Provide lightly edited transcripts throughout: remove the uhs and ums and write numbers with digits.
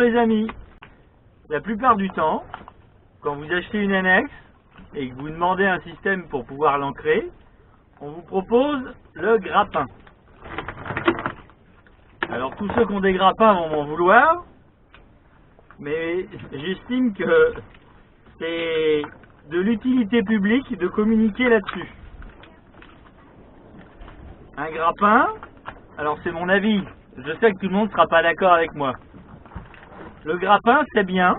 les amis, la plupart du temps, quand vous achetez une annexe et que vous demandez un système pour pouvoir l'ancrer, on vous propose le grappin. Alors tous ceux qui ont des grappins vont m'en vouloir, mais j'estime que c'est de l'utilité publique de communiquer là-dessus. Un grappin, alors c'est mon avis, je sais que tout le monde ne sera pas d'accord avec moi. Le grappin, c'est bien.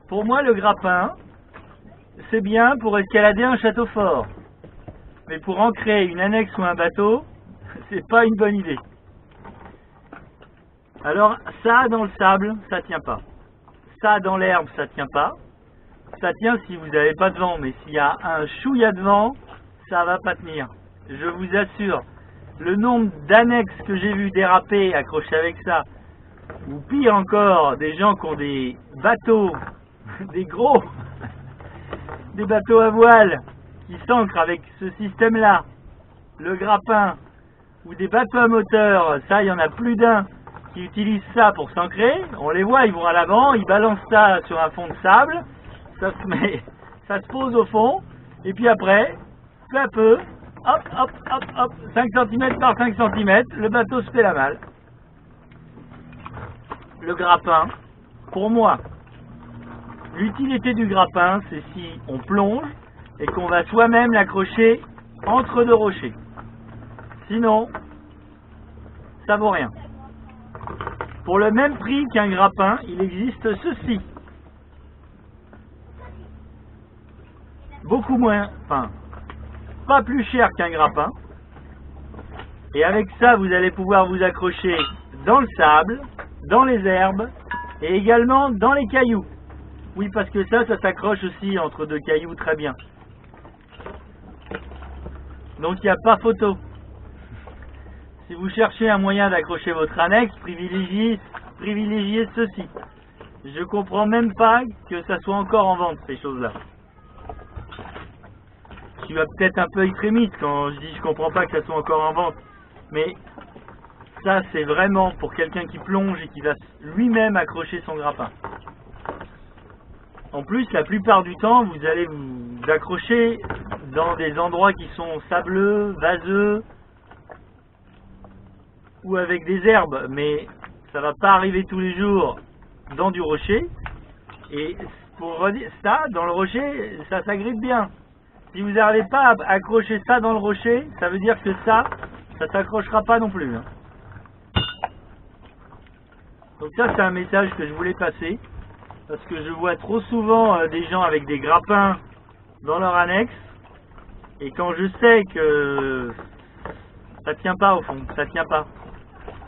Pour moi, le grappin, c'est bien pour escalader un château fort. Mais pour ancrer une annexe ou un bateau, c'est pas une bonne idée. Alors, ça dans le sable, ça tient pas. Ça dans l'herbe, ça tient pas. Ça tient si vous n'avez pas de vent, mais s'il y a un chouïa de vent, ça va pas tenir. Je vous assure, le nombre d'annexes que j'ai vu déraper accrochées avec ça, ou pire encore, des gens qui ont des bateaux, des bateaux à voile, qui s'ancrent avec ce système-là, le grappin, ou des bateaux à moteur, ça il y en a plus d'un qui utilisent ça pour s'ancrer. On les voit, ils vont à l'avant, ils balancent ça sur un fond de sable, ça se pose au fond, et puis après, peu à peu, hop, hop, hop, hop, 5 cm par 5 cm, le bateau se fait la malle. Le grappin, pour moi, l'utilité du grappin, c'est si on plonge et qu'on va soi-même l'accrocher entre deux rochers. Sinon, ça vaut rien. Pour le même prix qu'un grappin, il existe ceci. Beaucoup moins, enfin, pas plus cher qu'un grappin. Et avec ça, vous allez pouvoir vous accrocher dans le sable, dans les herbes et également dans les cailloux. Oui, parce que ça s'accroche aussi entre deux cailloux très bien. Donc il n'y a pas photo. Si vous cherchez un moyen d'accrocher votre annexe, privilégiez ceci. Je comprends même pas que ça soit encore en vente, ces choses-là. Je suis peut-être un peu extrémiste quand je dis je comprends pas que ça soit encore en vente. Mais ça, c'est vraiment pour quelqu'un qui plonge et qui va lui-même accrocher son grappin. En plus, la plupart du temps, vous allez vous accrocher dans des endroits qui sont sableux, vaseux, ou avec des herbes, mais ça va pas arriver tous les jours dans du rocher. Et pour redire ça, dans le rocher, ça s'agrippe bien. Si vous n'arrivez pas à accrocher ça dans le rocher, ça veut dire que ça s'accrochera pas non plus. Hein. Donc ça, c'est un message que je voulais passer, parce que je vois trop souvent des gens avec des grappins dans leur annexe, et quand je sais que ça tient pas au fond, ça tient pas.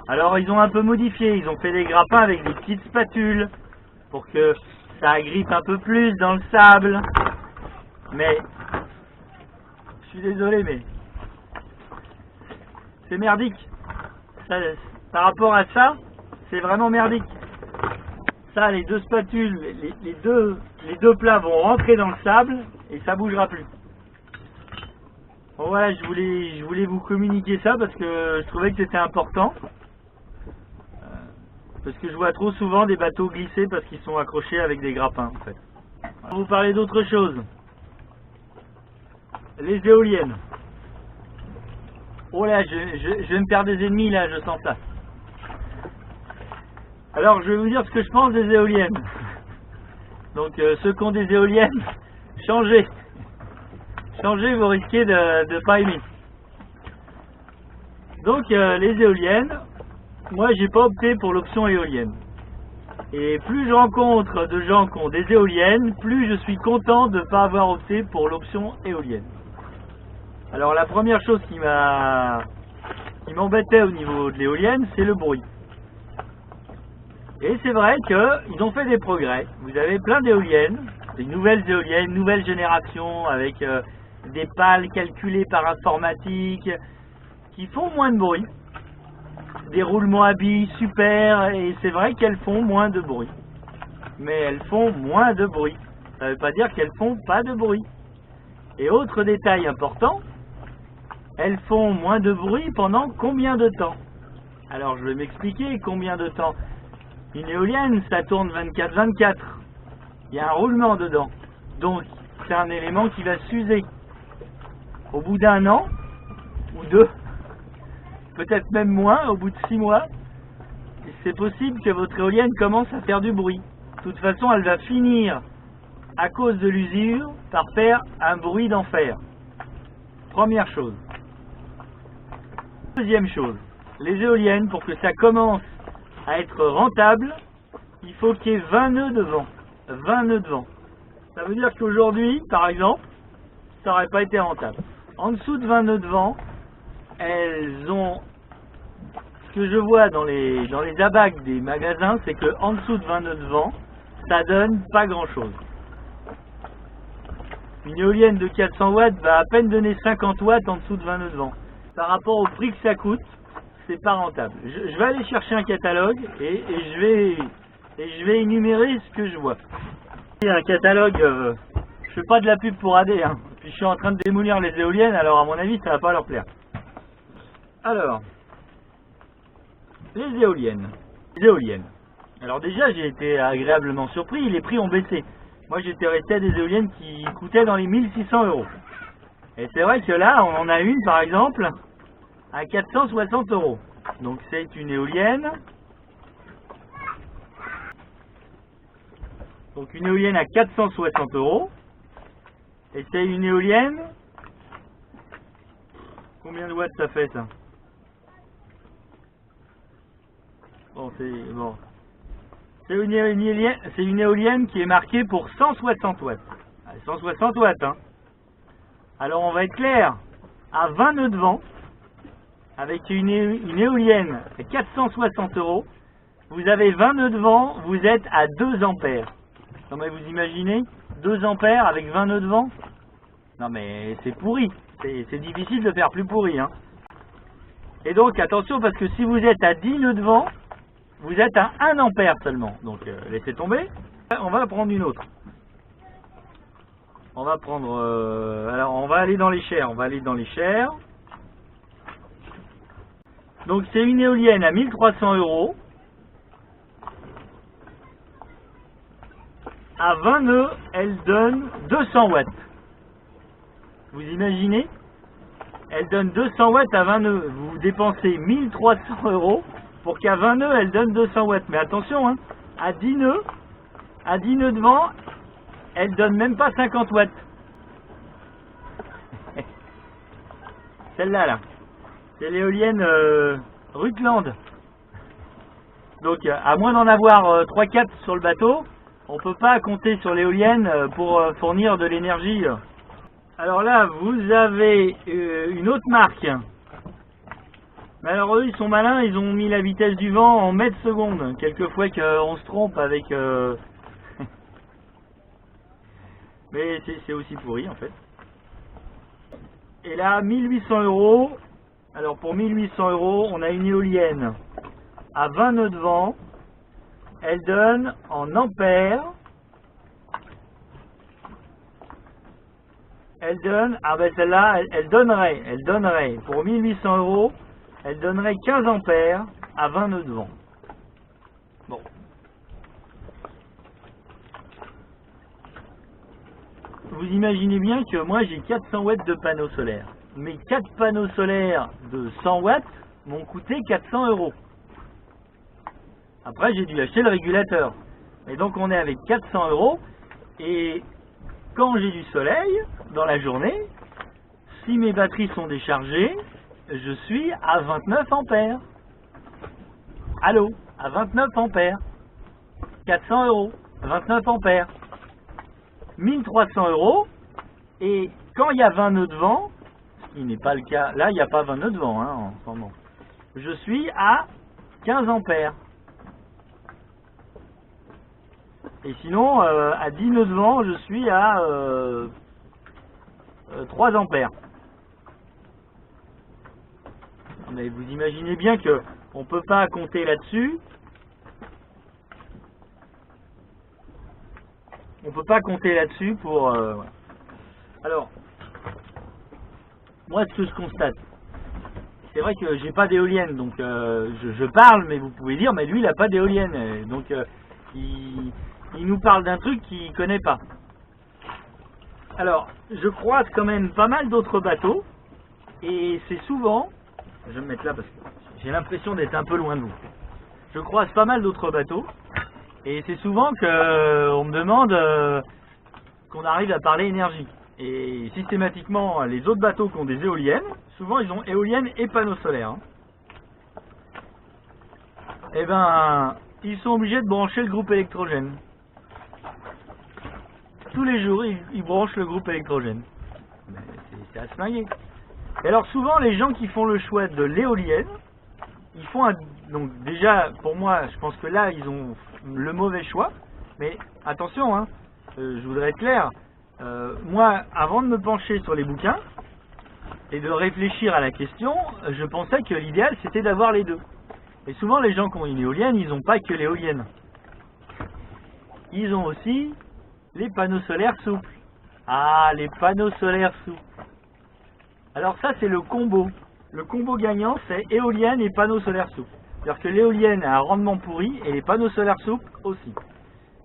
Alors ils ont un peu modifié, ils ont fait des grappins avec des petites spatules, pour que ça agrippe un peu plus dans le sable, mais je suis désolé, mais c'est merdique. Ça, par rapport à ça, c'est vraiment merdique. Ça, les deux spatules, les deux plats vont rentrer dans le sable et ça bougera plus. Bon voilà, je voulais vous communiquer ça parce que je trouvais que c'était important. Parce que je vois trop souvent des bateaux glisser parce qu'ils sont accrochés avec des grappins en fait. On va vous parler d'autre chose. Les éoliennes. Oh là, je vais me faire des ennemis là, je sens ça. Alors je vais vous dire ce que je pense des éoliennes. Donc ceux qui ont des éoliennes, changez. Changez, vous risquez de pas aimer. Donc les éoliennes, moi j'ai pas opté pour l'option éolienne. Et plus je rencontre de gens qui ont des éoliennes, plus je suis content de ne pas avoir opté pour l'option éolienne. Alors la première chose qui m'embêtait au niveau de l'éolienne, c'est le bruit. Et c'est vrai qu'ils ont fait des progrès. Vous avez plein d'éoliennes, des nouvelles éoliennes, nouvelle génération, avec des pales calculées par informatique, qui font moins de bruit. Des roulements à billes super, et c'est vrai qu'elles font moins de bruit. Mais elles font moins de bruit. Ça ne veut pas dire qu'elles font pas de bruit. Et autre détail important, elles font moins de bruit pendant combien de temps? Alors je vais m'expliquer combien de temps. Une éolienne, ça tourne 24/24. Il y a un roulement dedans. Donc c'est un élément qui va s'user. Au bout d'un an, ou deux, peut-être même moins, au bout de 6 mois, c'est possible que votre éolienne commence à faire du bruit. De toute façon, elle va finir, à cause de l'usure, par faire un bruit d'enfer. Première chose. Deuxième chose, les éoliennes, pour que ça commence à être rentable, il faut qu'il y ait 20 nœuds de vent. 20 nœuds de vent. Ça veut dire qu'aujourd'hui, par exemple, ça n'aurait pas été rentable. En dessous de 20 nœuds de vent, elles ont... Ce que je vois dans les abacs des magasins, c'est qu'en dessous de 20 nœuds de vent, ça donne pas grand chose. Une éolienne de 400 watts va à peine donner 50 watts en dessous de 20 nœuds de vent. Par rapport au prix que ça coûte, c'est pas rentable. Je vais aller chercher un catalogue et je vais énumérer ce que je vois. Il y a un catalogue, je fais pas de la pub pour AD, hein. Puis je suis en train de démolir les éoliennes, alors à mon avis ça va pas leur plaire. Alors, les éoliennes. Les éoliennes. Alors déjà j'ai été agréablement surpris, les prix ont baissé. Moi j'étais resté à des éoliennes qui coûtaient dans les 1600 €. Et c'est vrai que là on en a une par exemple à 460 €. Donc c'est une éolienne. Donc une éolienne à 460 €. Et c'est une éolienne. Combien de watts ça fait ça? Bon, c'est une éolienne qui est marquée pour 160 watts. 160 watts, hein. Alors on va être clair, à 20 nœuds de vent, avec une éolienne à 460 €, vous avez 20 nœuds de vent, vous êtes à 2 ampères. Non mais vous imaginez 2 ampères avec 20 nœuds de vent? Non mais c'est pourri, c'est difficile de faire plus pourri, hein. Et donc attention, parce que si vous êtes à 10 nœuds de vent, vous êtes à 1 ampère seulement. Donc laissez tomber. On va prendre une autre. On va prendre... alors on va aller dans les chers. On va aller dans les chers. Donc c'est une éolienne à 1300 €. À 20 nœuds, elle donne 200 watts. Vous imaginez? Elle donne 200 watts à 20 nœuds. Vous dépensez 1300 € pour qu'à 20 nœuds, elle donne 200 watts. Mais attention, hein, à 10 nœuds de vent, elle donne même pas 50 watts. Celle-là, là. C'est l'éolienne Rutland. Donc, à moins d'en avoir 3-4 sur le bateau, on peut pas compter sur l'éolienne pour fournir de l'énergie. Alors là, vous avez une autre marque. Mais alors eux, ils sont malins, ils ont mis la vitesse du vent en mètres secondes. Quelquefois qu'on se trompe avec... Mais c'est aussi pourri en fait. Et là, 1800 €. Alors pour 1800 €, on a une éolienne à 20 nœuds de vent. Elle donne en ampères. Elle donne, ah ben celle-là, elle donnerait, pour 1800 €, elle donnerait 15 ampères à 20 nœuds de vent. Bon. Vous imaginez bien que moi j'ai 400 watts de panneaux solaires. Mes 4 panneaux solaires de 100 watts m'ont coûté 400 €. Après j'ai dû acheter le régulateur. Et donc on est avec 400 € et quand j'ai du soleil dans la journée, si mes batteries sont déchargées, je suis à 29 ampères. Allô, à 29 ampères. 400 €, 29 ampères. 1300 € et quand il y a 20 nœuds de vent, ce qui n'est pas le cas, là il n'y a pas 20 nœuds de vent hein, en ce moment, je suis à 15 ampères. Et sinon, à 10 nœuds de vent, je suis à 3 ampères. Mais vous imaginez bien que on ne peut pas compter là-dessus. On peut pas compter là-dessus pour... voilà. Alors, moi ce que je constate, c'est vrai que j'ai pas d'éolienne, donc je parle, mais vous pouvez dire, mais lui il a pas d'éolienne, donc il nous parle d'un truc qu'il connaît pas. Alors, je croise quand même pas mal d'autres bateaux, et c'est souvent, je vais me mettre là parce que j'ai l'impression d'être un peu loin de vous. Je croise pas mal d'autres bateaux, et c'est souvent qu'on me demande qu'on arrive à parler énergie. Et systématiquement, les autres bateaux qui ont des éoliennes, souvent ils ont éoliennes et panneaux solaires. Hein. Et ben, ils sont obligés de brancher le groupe électrogène. Tous les jours, ils branchent le groupe électrogène. C'est à se flinguer. Et alors souvent, les gens qui font le choix de l'éolienne, ils font un... Donc déjà, pour moi, je pense que là, ils ont le mauvais choix. Mais attention, hein, je voudrais être clair. Moi, avant de me pencher sur les bouquins et de réfléchir à la question, je pensais que l'idéal, c'était d'avoir les deux. Et souvent, les gens qui ont une éolienne, ils n'ont pas que l'éolienne. Ils ont aussi les panneaux solaires souples. Ah, les panneaux solaires souples. Alors ça, c'est le combo. Le combo gagnant, c'est éolienne et panneaux solaires souples. C'est-à-dire que l'éolienne a un rendement pourri et les panneaux solaires souples aussi.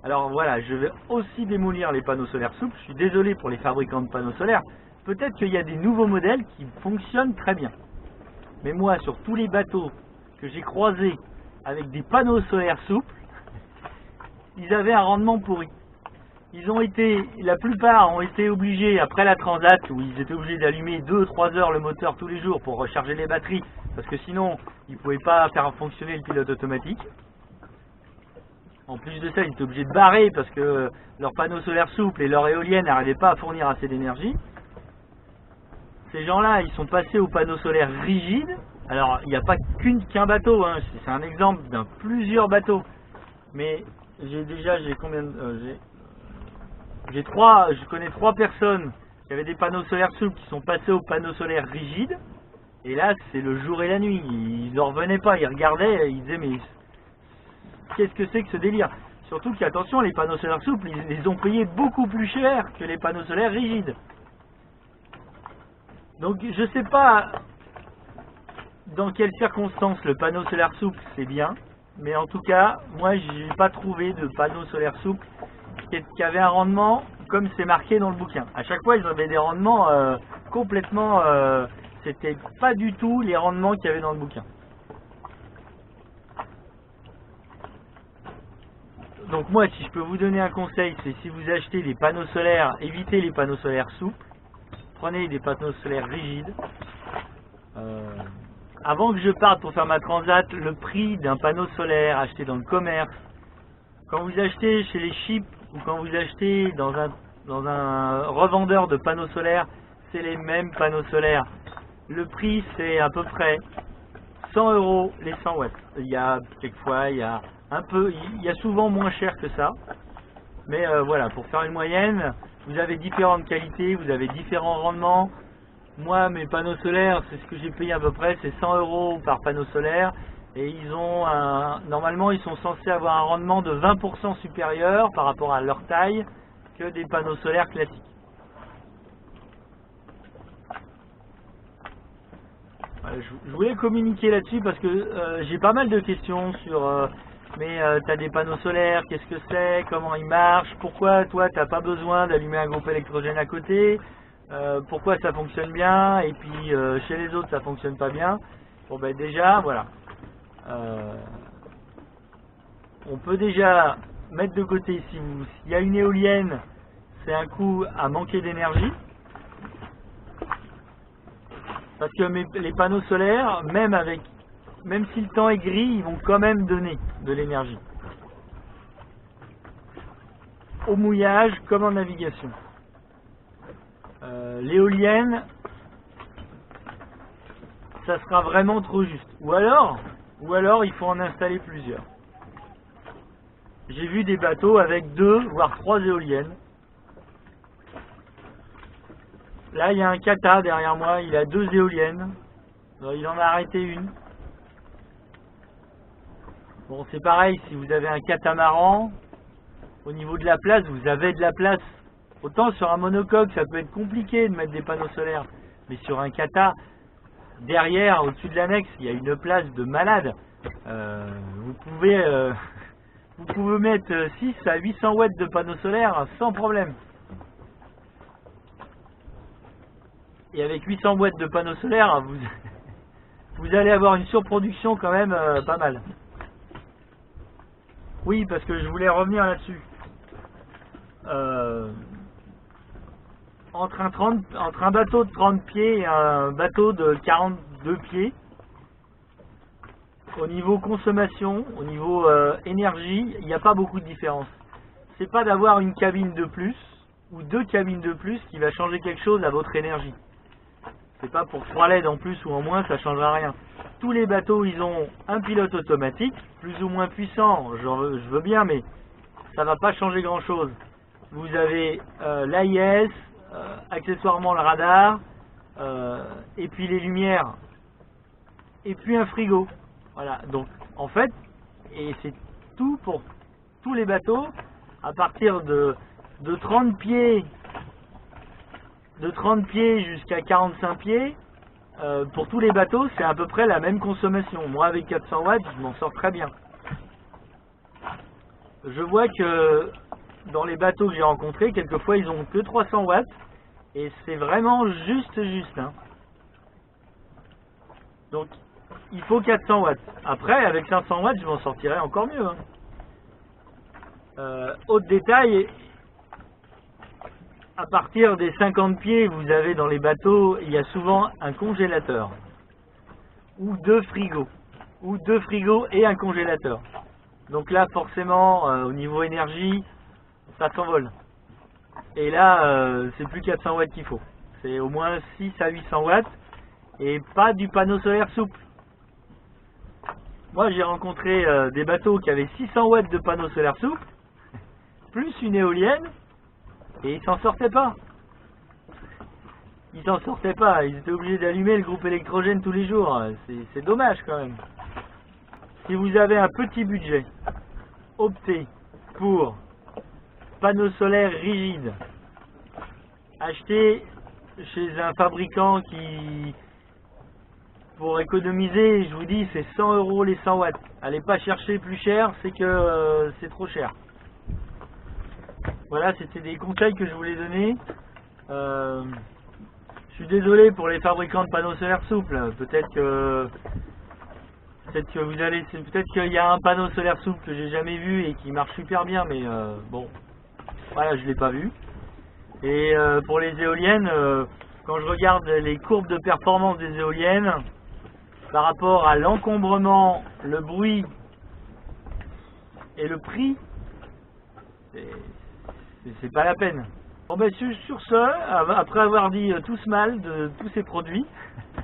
Alors voilà, je vais aussi démolir les panneaux solaires souples. Je suis désolé pour les fabricants de panneaux solaires. Peut-être qu'il y a des nouveaux modèles qui fonctionnent très bien. Mais moi, sur tous les bateaux que j'ai croisés avec des panneaux solaires souples, ils avaient un rendement pourri. La plupart ont été obligés, après la Transat, où ils étaient obligés d'allumer 2-3 heures le moteur tous les jours pour recharger les batteries, parce que sinon, ils ne pouvaient pas faire fonctionner le pilote automatique. En plus de ça, ils étaient obligés de barrer parce que leurs panneaux solaires souples et leur éolienne n'arrivaient pas à fournir assez d'énergie. Ces gens-là, ils sont passés aux panneaux solaires rigides. Alors, il n'y a pas qu'un bateau, hein. C'est un exemple d'un plusieurs bateaux. Mais j'ai combien je connais 3 personnes qui avaient des panneaux solaires souples qui sont passés aux panneaux solaires rigides. Et là, c'est le jour et la nuit. Ils n'en revenaient pas, ils regardaient, ils disaient mais qu'est-ce que c'est que ce délire? Surtout qu'attention, les panneaux solaires souples, ils les ont payés beaucoup plus cher que les panneaux solaires rigides. Donc je sais pas dans quelles circonstances le panneau solaire souple c'est bien, mais en tout cas, moi j'ai pas trouvé de panneau solaire souple qui avait un rendement comme c'est marqué dans le bouquin. À chaque fois, ils avaient des rendements complètement... c'était pas du tout les rendements qu'il y avait dans le bouquin. Donc moi, si je peux vous donner un conseil, c'est si vous achetez des panneaux solaires, évitez les panneaux solaires souples, prenez des panneaux solaires rigides. Avant que je parte pour faire ma transat, le prix d'un panneau solaire acheté dans le commerce, quand vous achetez chez les chips ou quand vous achetez dans un revendeur de panneaux solaires, c'est les mêmes panneaux solaires. Le prix, c'est à peu près 100 € les 100 watts. Il y a quelquefois, il y a souvent moins cher que ça. Mais voilà, pour faire une moyenne, vous avez différentes qualités, vous avez différents rendements. Moi, mes panneaux solaires, c'est ce que j'ai payé à peu près, c'est 100 € par panneau solaire. Et normalement, ils sont censés avoir un rendement de 20% supérieur par rapport à leur taille que des panneaux solaires classiques. Je voulais communiquer là-dessus parce que j'ai pas mal de questions sur mais tu as des panneaux solaires, qu'est-ce que c'est, comment ils marchent, pourquoi toi tu n'as pas besoin d'allumer un groupe électrogène à côté, pourquoi ça fonctionne bien et puis chez les autres ça fonctionne pas bien. Bon ben déjà voilà, on peut déjà mettre de côté s'il y a une éolienne, c'est un coup à manquer d'énergie. Parce que les panneaux solaires, même si le temps est gris, ils vont quand même donner de l'énergie. Au mouillage comme en navigation. L'éolienne, ça sera vraiment trop juste. Ou alors, il faut en installer plusieurs. J'ai vu des bateaux avec 2 voire 3 éoliennes. Là, il y a un kata derrière moi, il a 2 éoliennes. Alors, il en a arrêté une. Bon, c'est pareil, si vous avez un catamaran, au niveau de la place, vous avez de la place. Autant sur un monocoque, ça peut être compliqué de mettre des panneaux solaires. Mais sur un kata, derrière, au-dessus de l'annexe, il y a une place de malade. Vous pouvez mettre 6 à 800 watts de panneaux solaires sans problème. Et avec 800 watts de panneaux solaires, vous allez avoir une surproduction quand même pas mal. Oui, parce que je voulais revenir là-dessus. Entre un bateau de 30 pieds et un bateau de 42 pieds, au niveau consommation, au niveau énergie, il n'y a pas beaucoup de différence. C'est pas d'avoir une cabine de plus ou 2 cabines de plus qui va changer quelque chose à votre énergie. C'est pas pour 3 LED en plus ou en moins, ça changera rien. Tous les bateaux, ils ont un pilote automatique, plus ou moins puissant, je veux bien, mais ça va pas changer grand chose. Vous avez l'AIS, accessoirement le radar, et puis les lumières, et puis un frigo. Voilà, donc en fait, et c'est tout pour tous les bateaux, à partir de 30 pieds, jusqu'à 45 pieds, pour tous les bateaux, c'est à peu près la même consommation. Moi, avec 400 watts, je m'en sors très bien. Je vois que dans les bateaux que j'ai rencontrés, quelquefois, ils ont que 300 watts, et c'est vraiment juste. Hein. Donc, il faut 400 watts. Après, avec 500 watts, je m'en sortirai encore mieux. Hein. Autre détail, à partir des 50 pieds, vous avez dans les bateaux, il y a souvent un congélateur. Ou 2 frigos. Ou 2 frigos et un congélateur. Donc là, forcément, au niveau énergie, ça s'envole. Et là, c'est plus 400 watts qu'il faut. C'est au moins 6 à 800 watts. Et pas du panneau solaire souple. Moi, j'ai rencontré des bateaux qui avaient 600 watts de panneau solaire souple, plus une éolienne, et ils s'en sortaient pas. Ils s'en sortaient pas. Ils étaient obligés d'allumer le groupe électrogène tous les jours. C'est dommage quand même. Si vous avez un petit budget, optez pour panneaux solaires rigides. Achetez chez un fabricant qui, pour économiser, je vous dis, c'est 100 € les 100 watts. Allez pas chercher plus cher, c'est que c'est trop cher. Voilà, c'était des conseils que je voulais donner. Je suis désolé pour les fabricants de panneaux solaires souples. Peut-être que vous allez, peut-être qu'il y a un panneau solaire souple que j'ai jamais vu et qui marche super bien, mais bon, voilà, je l'ai pas vu. Et pour les éoliennes, quand je regarde les courbes de performance des éoliennes, par rapport à l'encombrement, le bruit et le prix, c'est pas la peine. Bon ben sur ce, après avoir dit tout ce mal de tous ces produits,